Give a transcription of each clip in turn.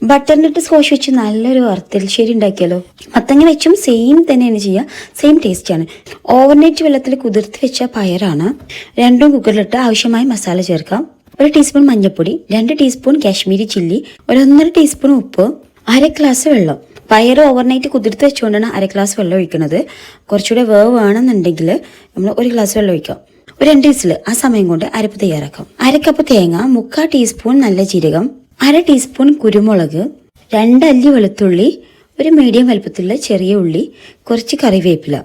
Butternut squash വെച്ച് നല്ലൊരു വറുത്തൽശ്ശേരി ഉണ്ടാക്കിയാലോ? മത്തങ്ങ വെച്ചും സെയിം തന്നെയാണ് ചെയ്യുക, സെയിം ടേസ്റ്റാണ്. ഓവർനൈറ്റ് വെള്ളത്തിൽ കുതിർത്ത് വെച്ച പയറാണ്. രണ്ടും കുക്കറിലിട്ട് ആവശ്യമായ മസാല ചേർക്കാം. 1 ടീസ്പൂൺ മഞ്ഞൾപ്പൊടി, 2 ടീസ്പൂൺ കാശ്മീരി ചില്ലി, 1.5 ടീസ്പൂൺ ഉപ്പ്, 1/2 ഗ്ലാസ് വെള്ളം. പയർ ഓവർനൈറ്റ് കുതിർത്ത് വെച്ചുകൊണ്ടാണ് 1/2 ഗ്ലാസ് വെള്ളം ഒഴിക്കുന്നത്. കുറച്ചുകൂടെ വേവ് വേണമെന്നുണ്ടെങ്കിൽ നമ്മൾ 1 ഗ്ലാസ് വെള്ളം ഒഴിക്കാം. ഒരു 2 വിസിൽ, ആ സമയം കൊണ്ട് അരപ്പ് തയ്യാറാക്കാം. 1/2 കപ്പ് തേങ്ങ, 3/4 ടീസ്പൂൺ നല്ല ജീരകം, 1/2 ടീസ്പൂൺ കുരുമുളക്, 2 അല്ലി വെളുത്തുള്ളി, ഒരു മീഡിയം വലുപ്പത്തിലുള്ള ചെറിയ ഉള്ളി, കുറച്ച് കറിവേപ്പില,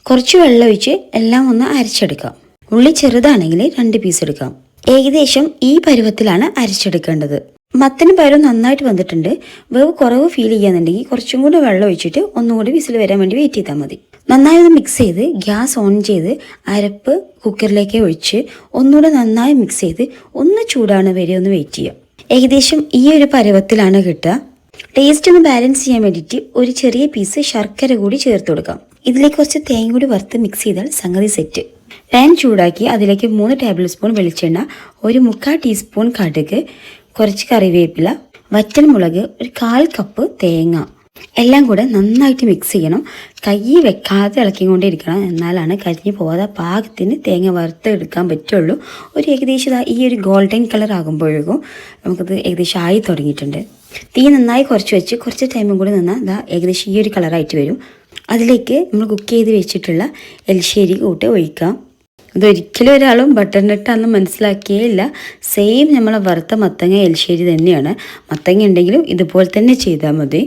കുറച്ച് വെള്ളം ഒഴിച്ച് എല്ലാം ഒന്ന് അരച്ചെടുക്കാം. ഉള്ളി ചെറുതാണെങ്കിൽ 2 പീസ് എടുക്കാം. ഏകദേശം ഈ പരുവത്തിലാണ് അരച്ചെടുക്കേണ്ടത്. മത്തനും പയറും നന്നായിട്ട് വന്നിട്ടുണ്ട്. വേവ് കുറവ് ഫീൽ ചെയ്യാന്നുണ്ടെങ്കിൽ കുറച്ചും കൂടി വെള്ളം ഒഴിച്ചിട്ട് ഒന്നുകൂടി വിസിൽ വരാൻ വേണ്ടി വെയിറ്റ് ചെയ്താൽ മതി. നന്നായി ഒന്ന് മിക്സ് ചെയ്ത് ഗ്യാസ് ഓൺ ചെയ്ത് അരപ്പ് കുക്കറിലേക്ക് ഒഴിച്ച് ഒന്നുകൂടെ നന്നായി മിക്സ് ചെയ്ത് ഒന്ന് ചൂടാണ് വരെ ഒന്ന് വെയിറ്റ് ചെയ്യാം. ഏകദേശം ഈ ഒരു പരുവത്തിലാണ് കിട്ടുക. ടേസ്റ്റ് ഒന്ന് ബാലൻസ് ചെയ്യാൻ വേണ്ടിയിട്ട് ഒരു ചെറിയ പീസ് ശർക്കര കൂടി ചേർത്ത് കൊടുക്കാം. ഇതിലേക്ക് കുറച്ച് തേങ്ങ കൂടി വറുത്ത് മിക്സ് ചെയ്താൽ സംഗതി സെറ്റ്. പാൻ ചൂടാക്കി അതിലേക്ക് 3 ടേബിൾ സ്പൂൺ വെളിച്ചെണ്ണ, 1/4 ടീസ്പൂൺ കടുക്, കുറച്ച് കറിവേപ്പില, വറ്റൽമുളക്, ഒരു 1/4 കപ്പ് തേങ്ങ എല്ലാം കൂടെ നന്നായിട്ട് മിക്സ് ചെയ്യണം. കൈ വെക്കാതെ ഇളക്കിക്കൊണ്ടിരിക്കണം, എന്നാലാണ് കരിഞ്ഞു പോകാതെ പാകത്തിന് തേങ്ങ വറുത്തെടുക്കാൻ പറ്റുള്ളൂ. ഒരു ഏകദേശം ഈ ഒരു ഗോൾഡൻ കളർ ആകുമ്പോഴേക്കും നമുക്കത് ഏകദേശം ആയി തുടങ്ങിയിട്ടുണ്ട്. തീ നന്നായി കുറച്ച് വെച്ച് കുറച്ച് ടൈമും കൂടി നിന്നാൽ ഏകദേശം ഈ ഒരു കളറായിട്ട് വരും. അതിലേക്ക് നമ്മൾ കുക്ക് ചെയ്ത് വെച്ചിട്ടുള്ള എലിശ്ശേരി കൂട്ട് ഒഴിക്കാം. ഇതൊരിക്കലും ഒരാളും ബട്ടർനട്ടാണെന്ന് മനസ്സിലാക്കിയേ ഇല്ല. സെയിം നമ്മളെ വറുത്ത മത്തങ്ങ എലിശ്ശേരി തന്നെയാണ്. മത്തങ്ങ ഉണ്ടെങ്കിലും ഇതുപോലെ തന്നെ ചെയ്താൽ മതി.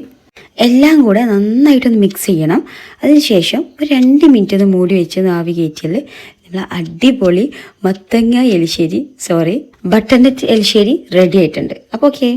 എല്ലാം കൂടെ നന്നായിട്ടൊന്ന് മിക്സ് ചെയ്യണം. അതിനുശേഷം ഒരു 2 മിനിറ്റ് ഒന്ന് മൂടി വെച്ച് ആവി കയറ്റിയാൽ നമ്മൾ അടിപൊളി ബട്ടർനട്ട് എലിശ്ശേരി റെഡി ആയിട്ടുണ്ട്. അപ്പോൾ ഓക്കെ.